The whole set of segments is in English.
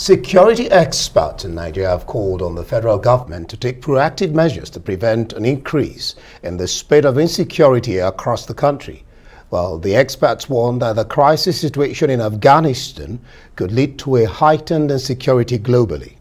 Security experts in Nigeria have called on the federal government to take proactive measures to prevent an increase in the spread of insecurity across the country. Well, the experts warn that the crisis situation in Afghanistan could lead to a heightened insecurity globally.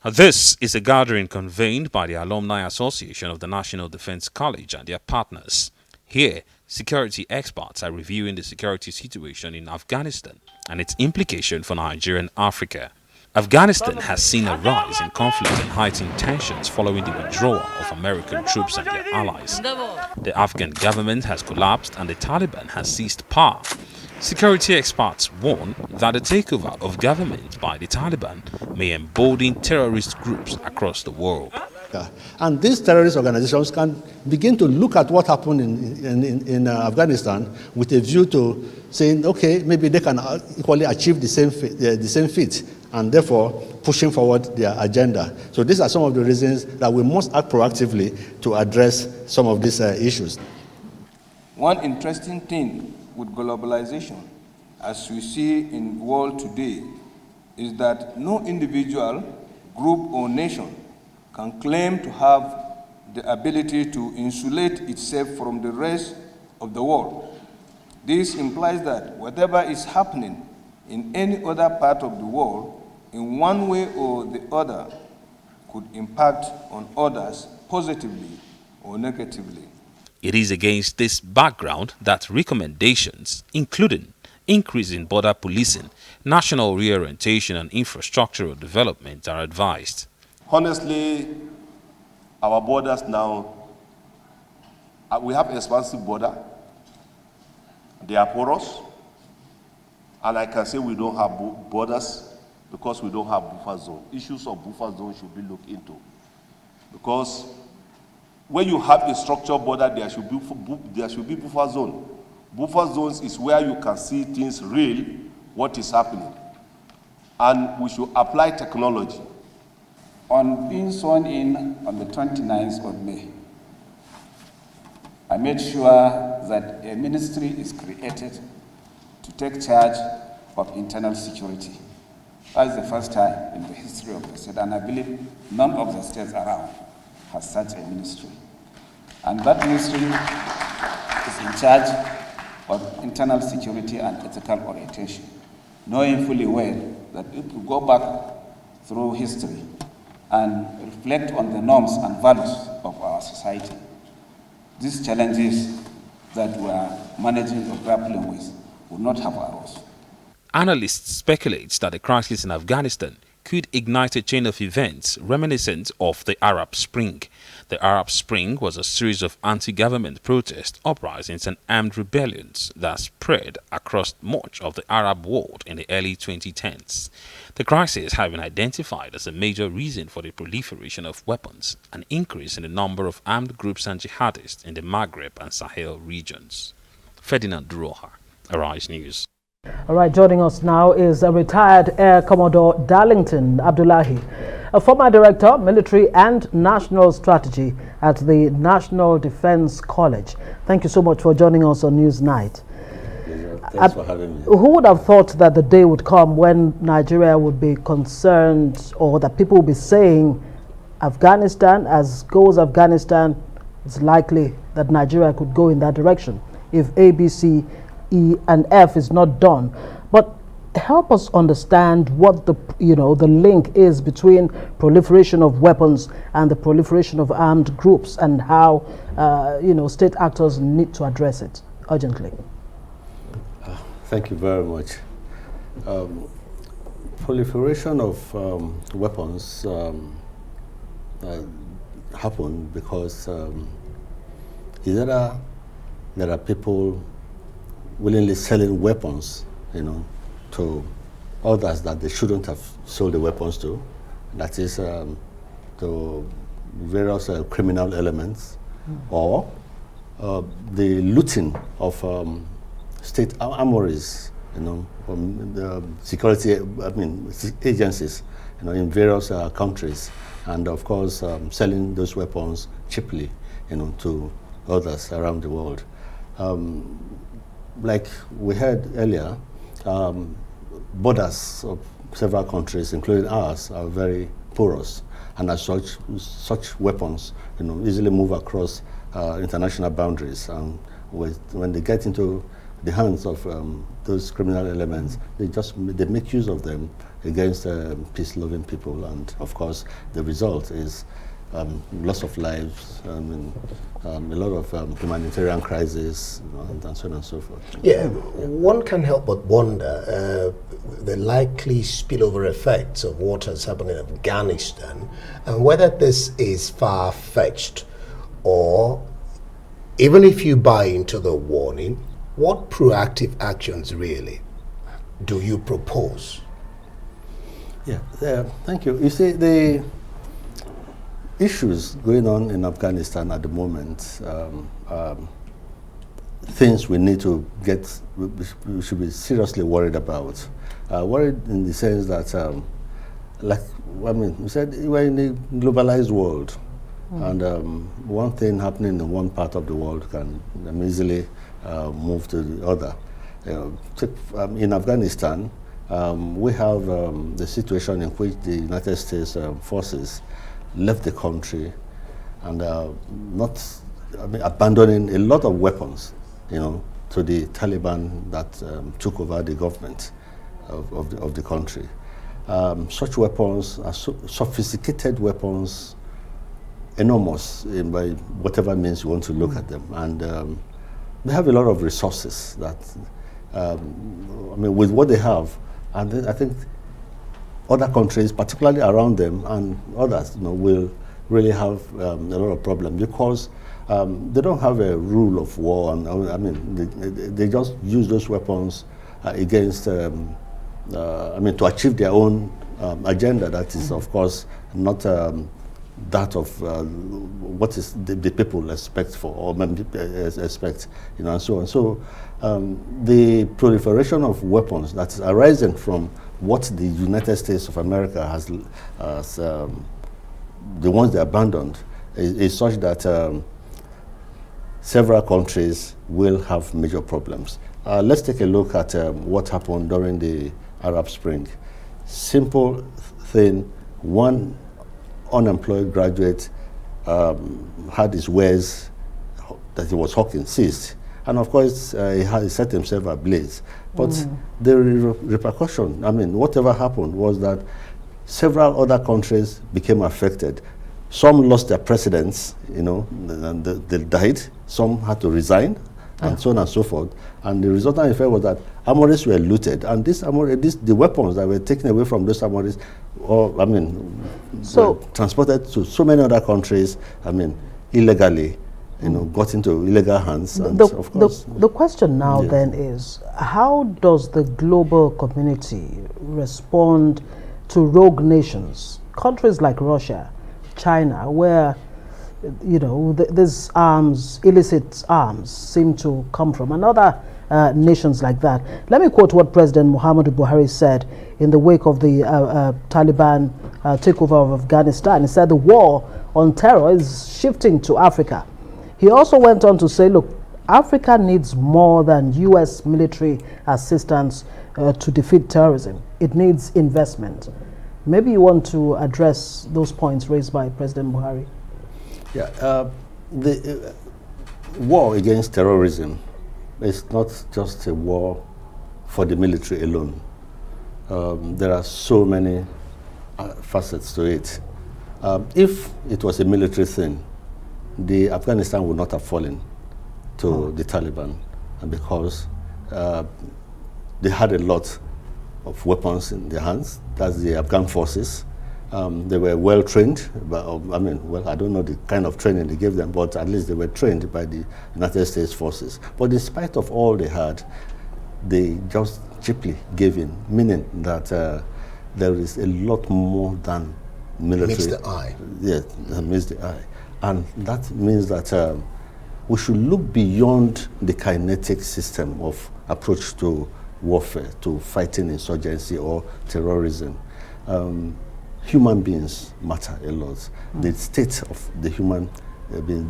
This is a gathering convened by the Alumni Association of the National Defense College and their partners. Here, security experts are reviewing the security situation in Afghanistan and its implication for Nigeria and Africa. Afghanistan has seen a rise in conflict and heightened tensions following the withdrawal of American troops and their allies. The Afghan government has collapsed and the Taliban has seized power. Security experts warn that the takeover of government by the Taliban may embolden terrorist groups across the world. And these terrorist organizations can begin to look at what happened in Afghanistan with a view to saying, okay, maybe they can equally achieve the same feat, and therefore pushing forward their agenda. So these are some of the reasons that we must act proactively to address some of these issues. One interesting thing with globalization, as we see in the world today, is that no individual, group, or nation can claim to have the ability to insulate itself from the rest of the world. This implies that whatever is happening in any other part of the world, in one way or the other, could impact on others positively or negatively. It is against this background that recommendations, including increase in border policing, national reorientation and infrastructural development, are advised. Honestly, our borders now, we have an expansive border. They are porous. And I can say we don't have borders because we don't have buffer zone. Issues of buffer zone should be looked into. Because when you have a structured border, there should be buffer zone. Buffer zones is where you can see things real, what is happening. And we should apply technology. On being sworn in on the 29th of May, I made sure that a ministry is created to take charge of internal security. That's the first time in the history of the state, and I believe none of the states around has such a ministry. And that ministry is in charge of internal security and ethical orientation, knowing fully well that if we go back through history and reflect on the norms and values of our society, these challenges that we are managing or grappling with would not have arose. Analysts speculate that the crisis in Afghanistan could ignite a chain of events reminiscent of the Arab Spring. The Arab Spring was a series of anti-government protests, uprisings and armed rebellions that spread across much of the Arab world in the early 2010s. The crisis has been identified as a major reason for the proliferation of weapons, an increase in the number of armed groups and jihadists in the Maghreb and Sahel regions. Ferdinand Duroha, Arise News. All right, joining us now is a retired Air Commodore Darlington Abdullahi, a former director, military and national strategy at the National Defense College. Thank you so much for joining us on Newsnight. Thanks for having me. Who would have thought that the day would come when Nigeria would be concerned, or that people would be saying Afghanistan, as goes Afghanistan, it's likely that Nigeria could go in that direction if ABC, E and F is not done. But help us understand what the link is between proliferation of weapons and the proliferation of armed groups, and how state actors need to address it urgently. Thank you very much. Proliferation of weapons happen because either there are people willingly selling weapons, to others that they shouldn't have sold the weapons to. That is to various criminal elements, or the looting of state armories, from the security agencies, in various countries, and of course selling those weapons cheaply, to others around the world. Like we heard earlier, borders of several countries, including ours, are very porous, and as such weapons, easily move across international boundaries. And when they get into the hands of those criminal elements, they make use of them against peace-loving people, and of course, the result is loss of lives, a lot of humanitarian crises, and so on and so forth. Yeah, one can't help but wonder the likely spillover effects of what has happened in Afghanistan, and whether this is far-fetched, or even if you buy into the warning, what proactive actions really do you propose? Yeah, thank you. You see, the issues going on in Afghanistan at the moment, things we need to we should be seriously worried about. Worried in the sense that, we said we're in a globalized world, and one thing happening in one part of the world can easily move to the other. In Afghanistan, we have the situation in which the United States forces left the country and abandoning a lot of weapons, to the Taliban that took over the government of the country. Such weapons are sophisticated weapons, enormous by whatever means you want to look at them, and they have a lot of resources that, with what they have, and I think other countries, particularly around them and others, will really have a lot of problems because they don't have a rule of war, and they just use those weapons against, to achieve their own agenda. That is, of course, not that of what is the people expect expect, and so on. So the proliferation of weapons that is arising from what the United States of America has, the ones they abandoned, is such that several countries will have major problems. Let's take a look at what happened during the Arab Spring. Simple thing, one unemployed graduate had his wares that he was hawking seized. And of course, he set himself ablaze. But the repercussion, whatever happened was that several other countries became affected. Some lost their presidents, and they died. Some had to resign, and so on and so forth. And the resultant effect was that armories were looted. And the weapons that were taken away from those armories, were transported to so many other countries, illegally. Got into illegal hands. And the question now then is, how does the global community respond to rogue nations, countries like Russia, China, where these illicit arms seem to come from, and other nations like that? Let me quote what President Muhammadu Buhari said in the wake of the Taliban takeover of Afghanistan. He said the war on terror is shifting to Africa. He also went on to say, look, Africa needs more than U.S. military assistance to defeat terrorism. It needs investment. Maybe you want to address those points raised by President Buhari. Yeah, the war against terrorism is not just a war for the military alone. There are so many facets to it. If it was a military thing, the Afghanistan would not have fallen to the Taliban, because they had a lot of weapons in their hands. That's the Afghan forces. They were well trained, but I don't know the kind of training they gave them, but at least they were trained by the United States forces. But in spite of all they had, they just cheaply gave in, meaning that there is a lot more than military. Meets the eye. Yes, meets the eye. And that means that we should look beyond the kinetic system of approach to warfare, to fighting insurgency or terrorism. Human beings matter a lot. The state of the human being,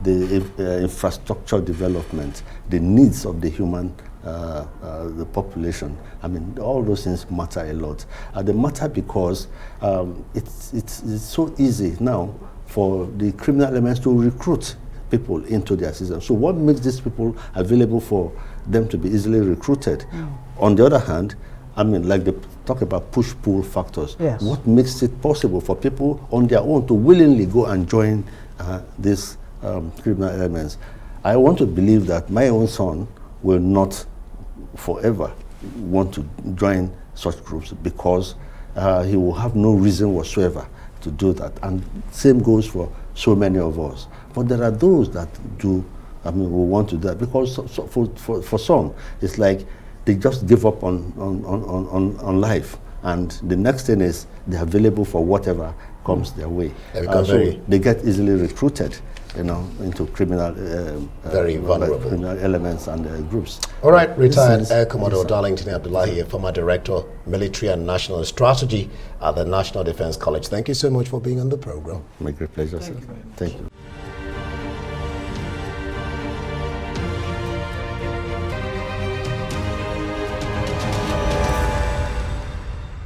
the infrastructure development, the needs of the human the population. I mean, all those things matter a lot. They matter because it's so easy now for the criminal elements to recruit people into their system. So what makes these people available for them to be easily recruited? On the other hand, I mean, like they talk about push-pull factors. Yes. What makes it possible for people on their own to willingly go and join these criminal elements? I want to believe that my own son will not forever want to join such groups because he will have no reason whatsoever to do that. And same goes for so many of us. But there are those that do, I mean, will want to do that because for some, it's like they just give up on life. And the next thing is they're available for whatever comes their way. So they get easily recruited, you know, into criminal, very vulnerable criminal elements and groups. All right, retired Air Commodore Darlington Abdullahi, a former director, military and national strategy at the National Defense College. Thank you so much for being on the program. My great pleasure, sir. Thank you.